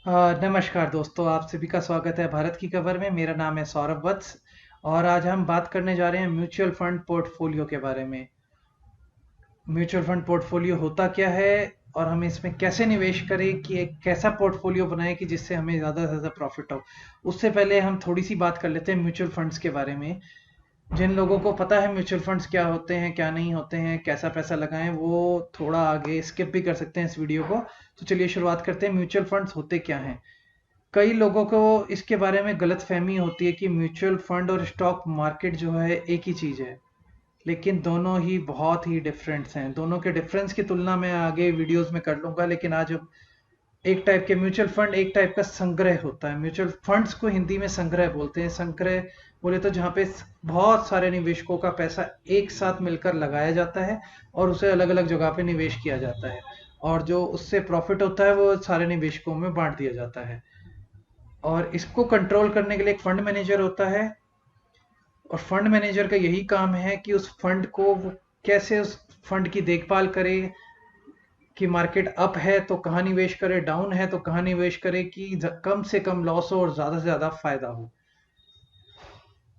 नमस्कार दोस्तों, आप सभी का स्वागत है भारत की खबर में। मेरा नाम है सौरभ वत्स और आज हम बात करने जा रहे हैं म्यूचुअल फंड पोर्टफोलियो के बारे में। म्यूचुअल फंड पोर्टफोलियो होता क्या है और हम इसमें कैसे निवेश करें कि एक कैसा पोर्टफोलियो बनाएं कि जिससे हमें ज़्यादा से ज़्यादा प्रॉफिट हो। उससे पहले हम थोड़ी सी बात कर लेते हैं म्यूचुअल फंड्स के बारे में। जिन लोगों को पता है म्यूचुअल फंड्स क्या होते हैं, क्या नहीं होते हैं, कैसा पैसा लगाएं, वो थोड़ा आगे स्किप भी कर सकते हैं इस वीडियो को। तो चलिए शुरुआत करते हैं। म्यूचुअल फंड्स होते क्या हैं। कई लोगों को इसके बारे में गलतफहमी होती है कि म्यूचुअल फंड और स्टॉक मार्केट जो है एक ही चीज़ है, लेकिन दोनों ही बहुत ही डिफरेंट्स हैं। दोनों के डिफरेंस की तुलना मैं आगे वीडियोस में कर लूंगा, लेकिन आज हम एक टाइप के म्यूचुअल फंड, एक टाइप का संग्रह होता है। म्यूचुअल फंड्स को हिंदी में संग्रह बोलते हैं। संग्रह बोले तो जहाँ पे बहुत सारे निवेशकों का पैसा एक साथ मिलकर लगाया जाता है और उसे अलग अलग जगह पे निवेश किया जाता है, और जो उससे प्रॉफिट होता है वो सारे निवेशकों में बांट दिया जाता है। और इसको कंट्रोल करने के लिए एक फंड मैनेजर होता है, और फंड मैनेजर का यही काम है कि उस फंड को वो कैसे उस फंड की देखभाल करे कि मार्केट अप है तो कहाँ निवेश करे, डाउन है तो कहाँ निवेश करे कि कम से कम लॉस हो और ज़्यादा से ज़्यादा फायदा हो।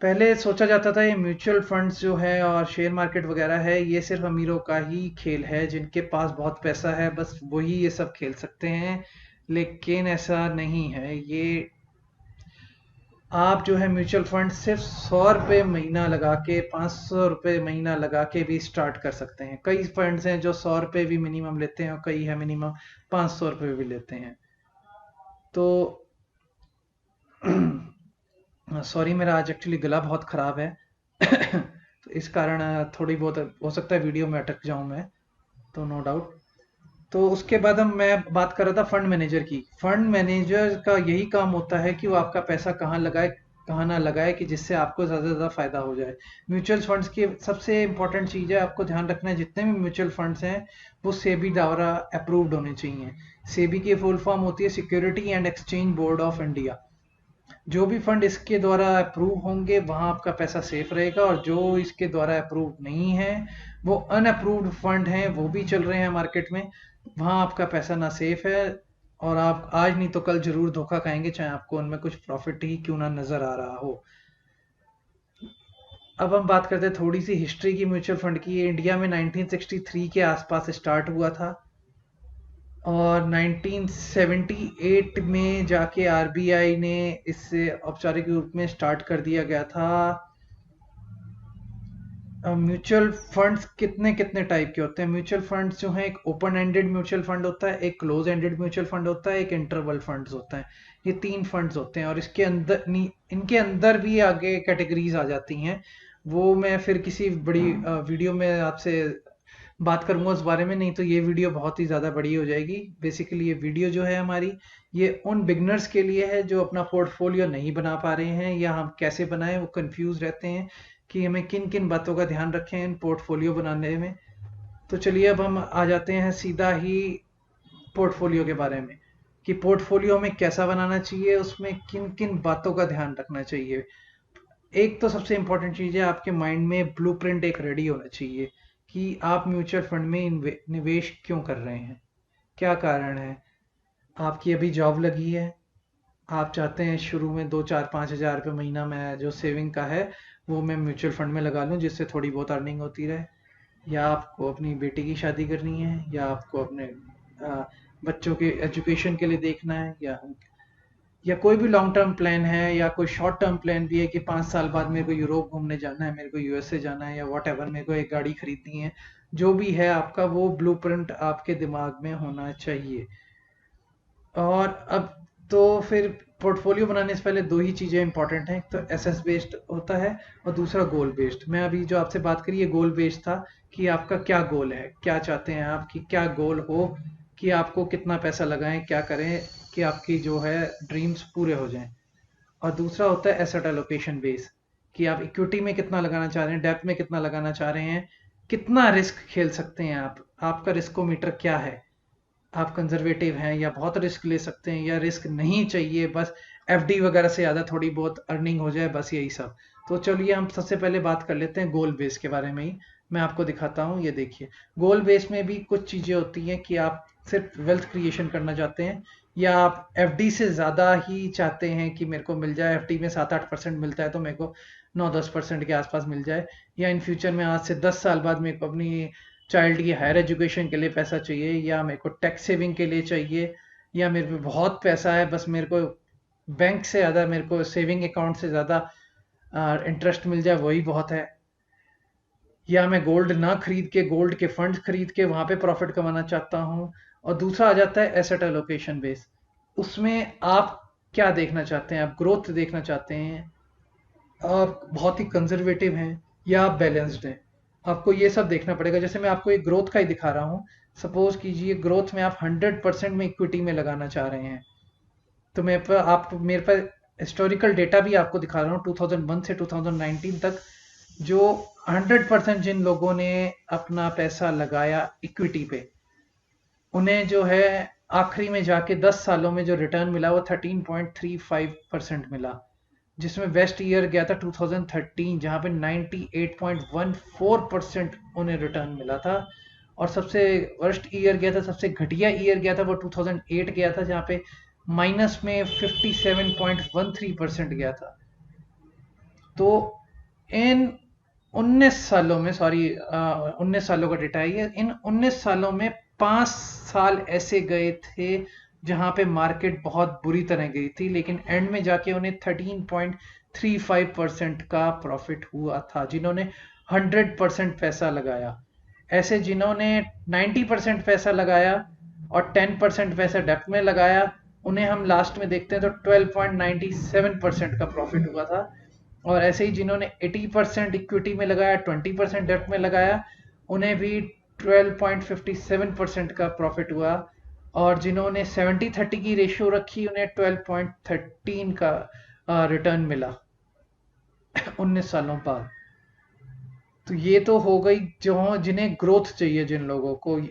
पहले सोचा जाता था ये म्यूचुअल फंड्स जो है और शेयर मार्केट वगैरह है, ये सिर्फ अमीरों का ही खेल है, जिनके पास बहुत पैसा है बस वही ये सब खेल सकते हैं। लेकिन ऐसा नहीं है। ये आप जो है म्यूचुअल फंड सिर्फ 100 रुपये महीना लगा के, 500 रुपये महीना लगा के भी स्टार्ट कर सकते हैं। कई फंड्स हैं जो 100 रुपये भी मिनिमम लेते हैं और कई है मिनिमम 500 रुपये भी लेते हैं। तो सॉरी, मेरा आज एक्चुअली गला बहुत ख़राब है तो इस कारण थोड़ी बहुत हो सकता है वीडियो में अटक जाऊं मैं, तो नो डाउट। तो उसके बाद हम मैं बात कर रहा था फंड मैनेजर की। फंड मैनेजर का यही काम होता है कि वो आपका पैसा कहाँ लगाए, कहाँ ना लगाए कि जिससे आपको ज़्यादा से ज़्यादा फायदा हो जाए। म्यूचुअल फंड्स की सबसे इंपॉर्टेंट चीज़ है, आपको ध्यान रखना है जितने भी म्यूचुअल फंड्स हैं वो सेबी द्वारा अप्रूव्ड होने चाहिए। सेबी की फुल फॉर्म होती है security and exchange board of India. जो भी फंड इसके द्वारा अप्रूव होंगे वहां आपका पैसा सेफ रहेगा, और जो इसके द्वारा अप्रूव नहीं है, वो अनअप्रूव्ड फंड हैं, वो भी चल रहे हैं मार्केट में, वहां आपका पैसा ना सेफ है और आप आज नहीं तो कल जरूर धोखा खाएंगे, चाहे आपको उनमें कुछ प्रॉफिट ही क्यों ना नजर आ रहा हो। अब हम बात करते हैं थोड़ी सी हिस्ट्री की म्यूचुअल फंड की। ये इंडिया में 1963 के आसपास स्टार्ट हुआ था और 1978 में जाके आरबीआई ने इससे औपचारिक रूप में स्टार्ट कर दिया गया था। म्यूचुअल फंड्स कितने कितने टाइप के होते हैं। म्यूचुअल फंड्स जो है, एक ओपन एंडेड म्यूचुअल फंड होता है, एक क्लोज एंडेड म्यूचुअल फंड होता है, एक इंटरवल फंड्स होता है। ये तीन फंड्स होते हैं और इसके अंदर इनके अंदर भी आगे कैटेगरीज आ जाती हैं। वो मैं फिर किसी बड़ी वीडियो में आपसे बात करूंगा उस बारे में, नहीं तो ये वीडियो बहुत ही ज़्यादा बड़ी हो जाएगी। बेसिकली ये वीडियो जो है हमारी, ये उन बिगनर्स के लिए है जो अपना पोर्टफोलियो नहीं बना पा रहे हैं, या हम कैसे बनाएं वो कंफ्यूज रहते हैं कि हमें किन किन बातों का ध्यान रखें इन पोर्टफोलियो बनाने में। तो चलिए अब हम आ जाते हैं सीधा ही पोर्टफोलियो के बारे में कि पोर्टफोलियो में कैसा बनाना चाहिए, उसमें किन किन बातों का ध्यान रखना चाहिए। एक तो सबसे इंपॉर्टेंट चीज़ है, आपके माइंड में ब्लूप्रिंट एक रेडी होना चाहिए कि आप म्यूचुअल फंड में निवेश क्यों कर रहे हैं, क्या कारण है। आपकी अभी जॉब लगी है, आप चाहते हैं शुरू में 2 4 5 हज़ार रुपये महीना में जो सेविंग का है वो मैं म्यूचुअल फंड में लगा लूं जिससे थोड़ी बहुत अर्निंग होती रहे, या आपको अपनी बेटी की शादी करनी है, या आपको अपने आ, बच्चों के एजुकेशन के लिए देखना है, या कोई भी लॉन्ग टर्म प्लान है, या कोई शॉर्ट टर्म प्लान भी है कि 5 साल बाद मेरे को यूरोप घूमने जाना है, मेरे को यूएसए जाना है, या वॉट एवर, मेरे को एक गाड़ी खरीदनी है। जो भी है आपका, वो ब्लूप्रिंट आपके दिमाग में होना चाहिए। और अब तो फिर पोर्टफोलियो बनाने से पहले दो ही चीज़ें इंपॉर्टेंट हैं, एक तो एसेस बेस्ड होता है और दूसरा गोल बेस्ड। मैं अभी जो आपसे बात करी ये गोल बेस्ड था कि आपका क्या गोल है, क्या चाहते हैं आप, कि क्या गोल हो, कि आपको कितना पैसा लगाएं, क्या करें कि आपकी जो है ड्रीम्स पूरे हो जाएं। और दूसरा होता है एसेट एलोकेशन बेस, कि आप इक्विटी में कितना लगाना चाह रहे हैं, डेप्थ में कितना लगाना चाह रहे हैं, कितना रिस्क खेल सकते हैं आप, आपका रिस्कोमीटर क्या है, आप कंजर्वेटिव हैं या बहुत रिस्क ले सकते हैं, या रिस्क नहीं चाहिए, बस एफडी वगैरह से ज़्यादा थोड़ी बहुत अर्निंग हो जाए, बस यही सब। तो चलिए हम सबसे पहले बात कर लेते हैं गोल बेस के बारे में ही। मैं आपको दिखाता हूँ, ये देखिए। गोल बेस में भी कुछ चीज़ें होती हैं कि आप सिर्फ वेल्थ क्रिएशन करना चाहते हैं, या आप एफडी से ज़्यादा ही चाहते हैं कि मेरे को मिल जाए, एफडी में 7-8% मिलता है तो मेरे को 9-10% के आसपास मिल जाए, या इन फ्यूचर में आज से 10 साल बाद मेरे को अपनी चाइल्ड की हायर एजुकेशन के लिए पैसा चाहिए, या मेरे को टैक्स सेविंग के लिए चाहिए, या मेरे पे बहुत पैसा है बस मेरे को बैंक से ज़्यादा, मेरे को सेविंग अकाउंट से ज़्यादा इंटरेस्ट मिल जाए वही बहुत है, या मैं गोल्ड ना खरीद के गोल्ड के फंड खरीद के वहां पे प्रॉफिट कमाना चाहता हूँ। और दूसरा आ जाता है एसेट एलोकेशन बेस। उसमें आप क्या देखना चाहते हैं? आप ग्रोथ देखना चाहते हैं, आप बहुत ही कंजर्वेटिव हैं, या आप बैलेंस्ड हैं? आपको ये सब देखना पड़ेगा। जैसे मैं आपको एक ग्रोथ का ही दिखा रहा हूँ। सपोज कीजिए ग्रोथ में आप 100% में इक्विटी में लगाना चाह रहे हैं, तो मेरे पास हिस्टोरिकल डेटा भी आपको दिखा रहा हूँ 2001 से 2019 तक, जो 100% जिन लोगों ने अपना पैसा लगाया इक्विटी पे, उन्हें जो है आखिरी में जाके 10 सालों में जो रिटर्न मिला वो 13.35% मिला, जिसमें बेस्ट ईयर गया था 2013 जहां पे 98.14% उन्हें रिटर्न मिला था। और सबसे वर्स्ट ईयर गया था, सबसे घटिया ईयर गया था वो 2008 गया था, जहां पे माइनस में 57.13% गया था। तो इन 19 सालों में, सॉरी 19 सालों का डेटा है ये, इन 19 सालों में 5 साल ऐसे गए थे जहां पे मार्केट बहुत बुरी तरह गई थी, लेकिन एंड में जाके उन्हें 13.35% का प्रॉफिट हुआ था, जिन्होंने 100% पैसा लगाया। ऐसे जिन्होंने 90% पैसा लगाया और 10% पैसा डेप्थ में लगाया, उन्हें हम लास्ट में देखते हैं तो 12.97% का प्रॉफिट हुआ था। और ऐसे ही जिन्होंने 80% इक्विटी में लगाया, 20% डेप्थ में लगाया, उन्हें भी 12.57% का प्रॉफिट हुआ। और जिन्होंने 70-30 की रेशियो रखी, उन्हें 12.13 का रिटर्न मिला 19 सालों बाद। तो ये तो हो गई जो जिन्हें ग्रोथ चाहिए, जिन लोगों को।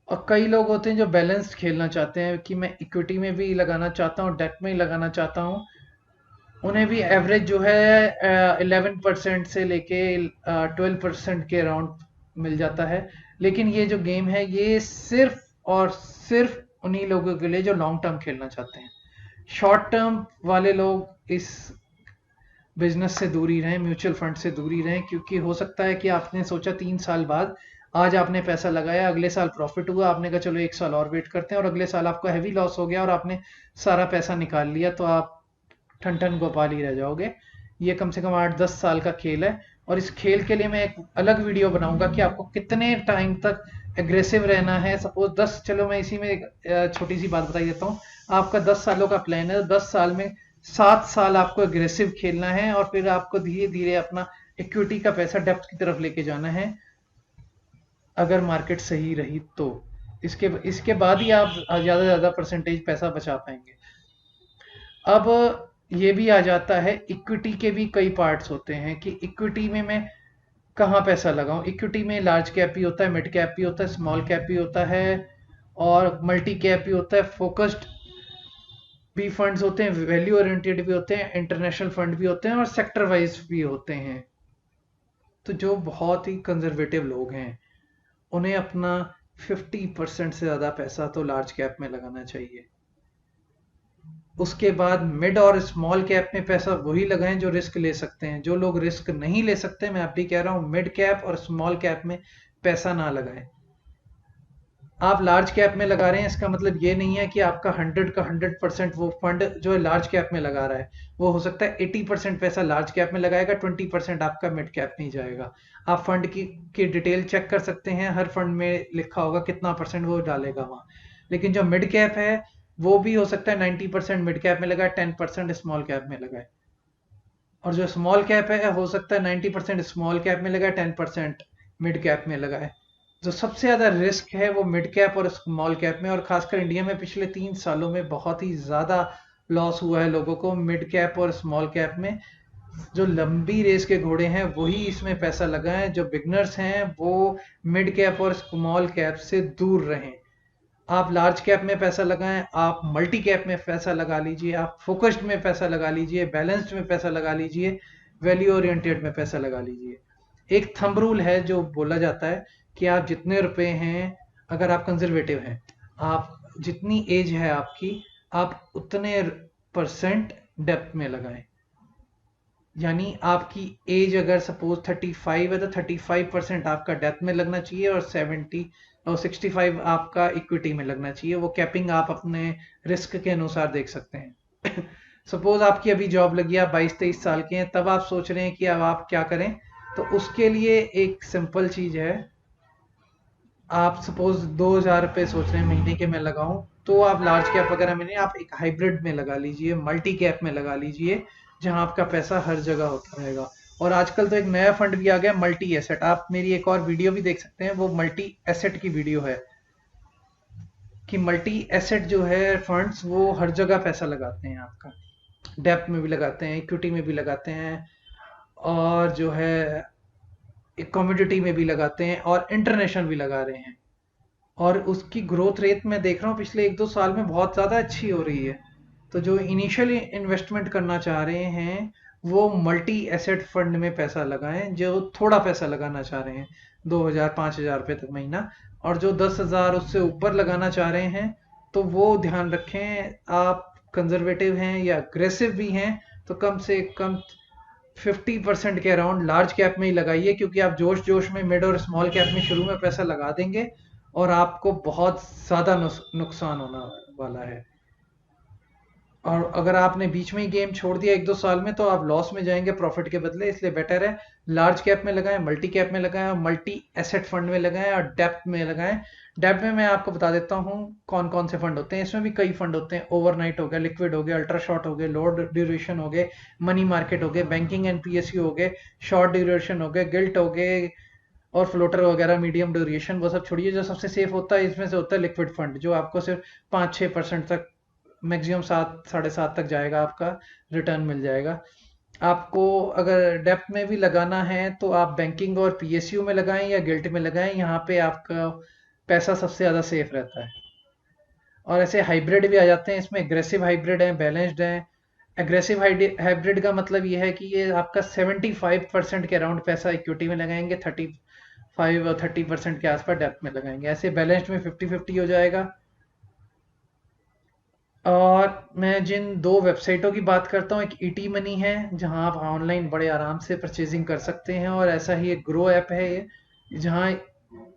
और कई लोग होते हैं जो बैलेंस्ड खेलना चाहते हैं कि मैं इक्विटी में भी लगाना चाहता हूँ, डेट में ही लगाना चाहता हूँ। उन्हें भी एवरेज जो है 11% से लेके 12% के अराउंड मिल जाता है। लेकिन ये जो गेम है ये सिर्फ और सिर्फ उन्हीं लोगों के लिए जो लॉन्ग टर्म खेलना चाहते हैं। शॉर्ट टर्म वाले लोग इस बिजनेस से दूरी रहें, म्यूचुअल फंड से दूरी रहें, क्योंकि हो सकता है कि आपने सोचा 3 साल बाद, आज आपने पैसा लगाया, अगले साल प्रॉफिट हुआ, आपने कहा चलो 1 साल और वेट करते हैं, और अगले साल आपको हैवी लॉस हो गया और आपने सारा पैसा निकाल लिया, तो आप ठन ठन गोपाल ही रह जाओगे। ये कम से कम 8-10 साल का खेल है। और इस खेल के लिए मैं एक अलग वीडियो बनाऊंगा कि आपको कितने टाइम तक एग्रेसिव रहना है। सपोज 10, चलो मैं इसी में एक छोटी सी बात बताई देता हूँ। आपका 10 सालों का प्लान है, 10 साल में 7 साल आपको एग्रेसिव खेलना है, और फिर आपको धीरे धीरे अपना इक्विटी का पैसा डेप्थ की तरफ लेके जाना है, अगर मार्केट सही रही तो। इसके इसके बाद ही आप ज्यादा से ज्यादा परसेंटेज पैसा बचा पाएंगे। अब ये भी आ जाता है, इक्विटी के भी कई पार्ट्स होते हैं कि इक्विटी में मैं कहाँ पैसा लगाऊं। इक्विटी में लार्ज कैप भी होता है, मिड कैप भी होता है, स्मॉल कैप भी होता है, और मल्टी कैप भी होता है, फोकस्ड भी फंड्स होते हैं, वैल्यू ओरिएंटेड भी होते हैं, इंटरनेशनल फंड भी होते हैं, और सेक्टर वाइज भी होते हैं। तो जो बहुत ही कंजर्वेटिव लोग हैं, उन्हें अपना 50% से ज़्यादा पैसा तो लार्ज कैप में लगाना चाहिए। उसके बाद मिड और स्मॉल कैप में पैसा वही लगाएं जो रिस्क ले सकते हैं। जो लोग रिस्क नहीं ले सकते, मैं अभी कह रहा हूं मिड कैप और स्मॉल कैप में पैसा ना लगाएं। आप लार्ज कैप में लगा रहे हैं, इसका मतलब ये नहीं है कि आपका 100 का 100% वो फंड जो है लार्ज कैप में लगा रहा है। वो हो सकता है 80% पैसा लार्ज कैप में लगाएगा, 20% आपका मिड कैप में ही जाएगा। आप फंड की डिटेल चेक कर सकते हैं, हर फंड में लिखा होगा कितना परसेंट वो डालेगा वहां। लेकिन जो मिड कैप है, वो भी हो सकता है 90% मिड कैप में लगाए, 10% स्मॉल कैप में लगाए। और जो स्मॉल कैप है, हो सकता है 90% स्मॉल कैप में लगाए, 10% मिड कैप में लगाए। जो सबसे ज्यादा रिस्क है वो मिड कैप और स्मॉल कैप में, और खासकर इंडिया में पिछले 3 सालों में बहुत ही ज्यादा लॉस हुआ है लोगों को मिड कैप और स्मॉल कैप में। जो लंबी रेस के घोड़े हैं वही इसमें पैसा लगाएं, जो बिगनर्स हैं वो मिड कैप और स्मॉल कैप से दूर रहें। आप लार्ज कैप में पैसा लगाएं, आप मल्टी कैप में पैसा लगा लीजिए, आप फोकस्ड में पैसा लगा लीजिए, बैलेंस्ड में पैसा लगा लीजिए, वैल्यू ओरिएंटेड में पैसा लगा लीजिए। एक थंब रूल है जो बोला जाता है कि आप जितने रुपए हैं, अगर आप कंजर्वेटिव हैं, आप जितनी एज है आपकी, आप उतने परसेंट डेप्थ में लगाएं। यानी आपकी एज अगर सपोज 35 है तो 35% आपका डेप्थ में लगना चाहिए और 65 आपका इक्विटी में लगना चाहिए। वो कैपिंग आप अपने रिस्क के अनुसार देख सकते हैं। सपोज आपकी अभी जॉब लगी, आप 22-23 साल के हैं, तब आप सोच रहे हैं कि अब आप क्या करें, तो उसके लिए एक सिंपल चीज है। आप सपोज 2,000 रुपये सोच रहे हैं महीने के मैं लगाऊं, तो आप लार्ज कैप वगैरह में नहीं, आप एक हाइब्रिड में लगा लीजिए, मल्टी कैप में लगा लीजिए, जहां आपका पैसा हर जगह होता रहेगा। और आजकल तो एक नया फंड भी आ गया, मल्टी एसेट। आप मेरी एक और वीडियो भी देख सकते हैं, वो मल्टी एसेट की वीडियो है, कि मल्टी एसेट जो है फंड्स वो हर जगह पैसा लगाते हैं आपका। डेप्थ में भी लगाते हैं, इक्विटी में भी लगाते हैं, और जो है कमोडिटी में भी लगाते हैं, और इंटरनेशनल भी लगा रहे हैं। और उसकी ग्रोथ रेट मैं देख रहा हूँ पिछले 1-2 साल में बहुत ज़्यादा अच्छी हो रही है। तो जो इनिशियल इन्वेस्टमेंट करना चाह रहे हैं, वो मल्टी एसेट फंड में पैसा लगाएं। जो थोड़ा पैसा लगाना चाह रहे हैं, 2,000-5,000 रुपये तक महीना, और जो 10,000 उससे ऊपर लगाना चाह रहे हैं, तो वो ध्यान रखें, आप कंजर्वेटिव हैं या अग्रेसिव भी हैं, तो कम से कम 50% के अराउंड लार्ज कैप में ही लगाइए, क्योंकि आप जोश जोश में मिड और स्मॉल कैप में शुरू में पैसा लगा देंगे और आपको बहुत ज्यादा नुकसान होने वाला है। और अगर आपने बीच में ही गेम छोड़ दिया 1-2 साल में, तो आप लॉस में जाएंगे प्रॉफिट के बदले। इसलिए बेटर है लार्ज कैप में लगाएं, मल्टी कैप में लगाएं, और मल्टी एसेट फंड में लगाएं, और डेप्थ में लगाएं। डेप्थ में मैं आपको बता देता हूँ कौन कौन से फंड होते हैं। इसमें भी कई फंड होते हैं, ओवरनाइट हो गया, लिक्विड हो गया, अल्ट्रा शॉर्ट हो गए, लो ड्यूरेशन हो गए, मनी मार्केट हो गए, बैंकिंग एंड पीएसयू हो गए, शॉर्ट ड्यूरेशन हो गए, गिल्ट हो गए, और फ्लोटर वगैरह मीडियम ड्यूरेशन। वो सब छोड़िए, जो सबसे सेफ होता है इसमें से होता है लिक्विड फंड, जो आपको सिर्फ 5-6% तक, मैक्सिमम 7-7.5 तक जाएगा, आपका रिटर्न मिल जाएगा। आपको अगर डेप्थ में भी लगाना है, तो आप बैंकिंग और पीएसयू में लगाएं या गिल्ट में लगाएं, यहाँ पे आपका पैसा सबसे ज़्यादा सेफ रहता है। और ऐसे हाइब्रिड भी आ जाते हैं, इसमें एग्रेसिव हाइब्रिड है, बैलेंस्ड है। एग्रेसिव हाइब्रिड का मतलब ये है कि ये आपका 75% के अराउंड पैसा इक्विटी में लगाएंगे, 35 और 30% के आसपास डेप्थ में लगाएंगे। ऐसे बैलेंस्ड में 50-50 हो जाएगा। और मैं जिन दो वेबसाइटों की बात करता हूँ, एक ईटी मनी है, जहां आप ऑनलाइन बड़े आराम से परचेजिंग कर सकते हैं, और ऐसा ही एक ग्रो ऐप है ये, जहां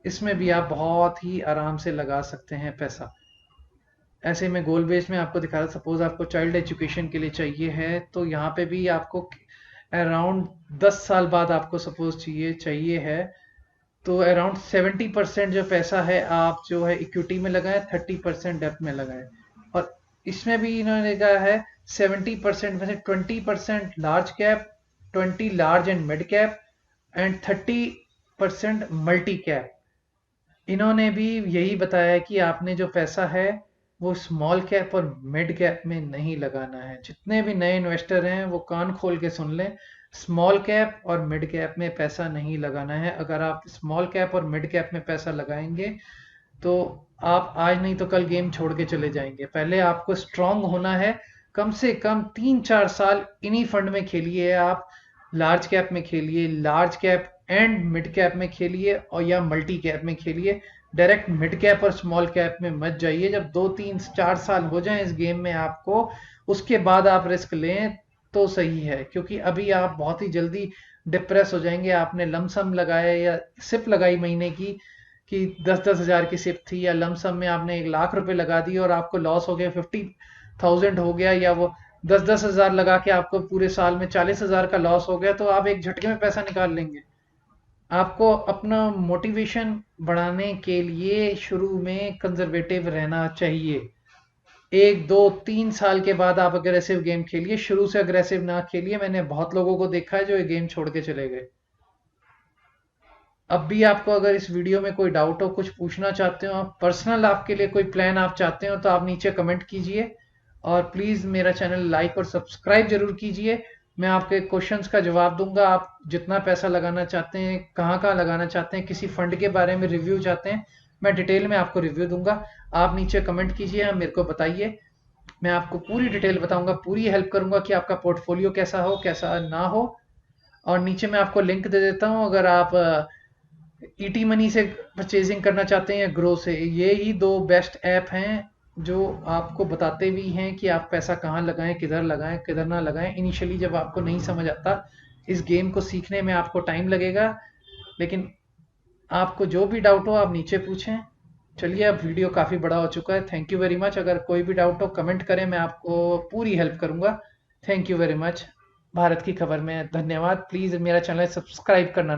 इसमें भी आप बहुत ही आराम से लगा सकते हैं पैसा। ऐसे में गोल बेस में आपको दिखा रहा, सपोज आपको चाइल्ड एजुकेशन के लिए चाहिए है, तो यहाँ पे भी आपको अराउंड 10 साल बाद आपको सपोज चाहिए चाहिए है, तो अराउंड 70% जो पैसा है आप जो है इक्विटी में लगाएं, 30% डेप्थ में लगाएं। और इसमें भी इन्होंने कहा है 70% में से 20% large cap, 20 large and mid cap, and 30% multi cap. इन्होंने भी यही बताया है कि आपने जो पैसा है वो स्मॉल कैप और मिड कैप में नहीं लगाना है। जितने भी नए इन्वेस्टर हैं वो कान खोल के सुन लें, स्मॉल कैप और मिड कैप में पैसा नहीं लगाना है। अगर आप स्मॉल कैप और मिड कैप में पैसा लगाएंगे, तो आप आज नहीं तो कल गेम छोड़ के चले जाएंगे। पहले आपको स्ट्रांग होना है, कम से कम 3-4 साल इन्हीं फंड में खेलिए। आप लार्ज कैप में खेलिए, large cap and mid cap में खेलिए, और या मल्टी कैप में खेलिए। डायरेक्ट मिड कैप और स्मॉल कैप में मत जाइए। जब 2-3-4 साल हो जाएं इस गेम में आपको, उसके बाद आप रिस्क लें तो सही है, क्योंकि अभी आप बहुत ही जल्दी डिप्रेस हो जाएंगे। आपने लमसम लगाया या सिप लगाई महीने की, कि 10-10 हज़ार की सिप थी, या लमसम में आपने 1 लाख रुपए लगा दिए और आपको लॉस हो गया, 50,000 हो गया, या वो 10-10 हज़ार लगा के आपको पूरे साल में 40,000 का लॉस हो गया, तो आप एक झटके में पैसा निकाल लेंगे। आपको अपना मोटिवेशन बढ़ाने के लिए शुरू में कंजर्वेटिव रहना चाहिए। 1-2-3 साल के बाद आप अग्रेसिव गेम खेलिए, शुरू से अग्रेसिव ना खेलिए। मैंने बहुत लोगों को देखा है जो ये गेम छोड़ के चले गए। अब भी आपको अगर इस वीडियो में कोई डाउट हो, कुछ पूछना चाहते हो, आप पर्सनल आपके लिए कोई प्लान आप चाहते हो, तो आप नीचे कमेंट कीजिए। और प्लीज़ मेरा चैनल लाइक और सब्सक्राइब जरूर कीजिए। मैं आपके क्वेश्चंस का जवाब दूंगा। आप जितना पैसा लगाना चाहते हैं, कहाँ कहाँ लगाना चाहते हैं, किसी फंड के बारे में रिव्यू चाहते हैं, मैं डिटेल में आपको रिव्यू दूंगा। आप नीचे कमेंट कीजिए, मेरे को बताइए। मैं आपको पूरी डिटेल बताऊंगा, पूरी हेल्प करूंगा कि आपका पोर्टफोलियो कैसा हो, कैसा ना हो। और नीचे मैं आपको लिंक दे देता हूं, अगर आप ईटी मनी से परचेजिंग करना चाहते हैं या ग्रो से, ये ही दो बेस्ट ऐप हैं जो आपको बताते भी हैं कि आप पैसा कहाँ लगाएं किधर ना लगाएं। इनिशियली जब आपको नहीं समझ आता, इस गेम को सीखने में आपको टाइम लगेगा, लेकिन आपको जो भी डाउट हो आप नीचे पूछें। चलिए, अब वीडियो काफ़ी बड़ा हो चुका है। Thank you very much. अगर कोई भी डाउट हो कमेंट करें, मैं आपको पूरी हेल्प करूंगा। Thank you very much. Bharat की खबर में धन्यवाद। प्लीज़ मेरा चैनल सब्सक्राइब करना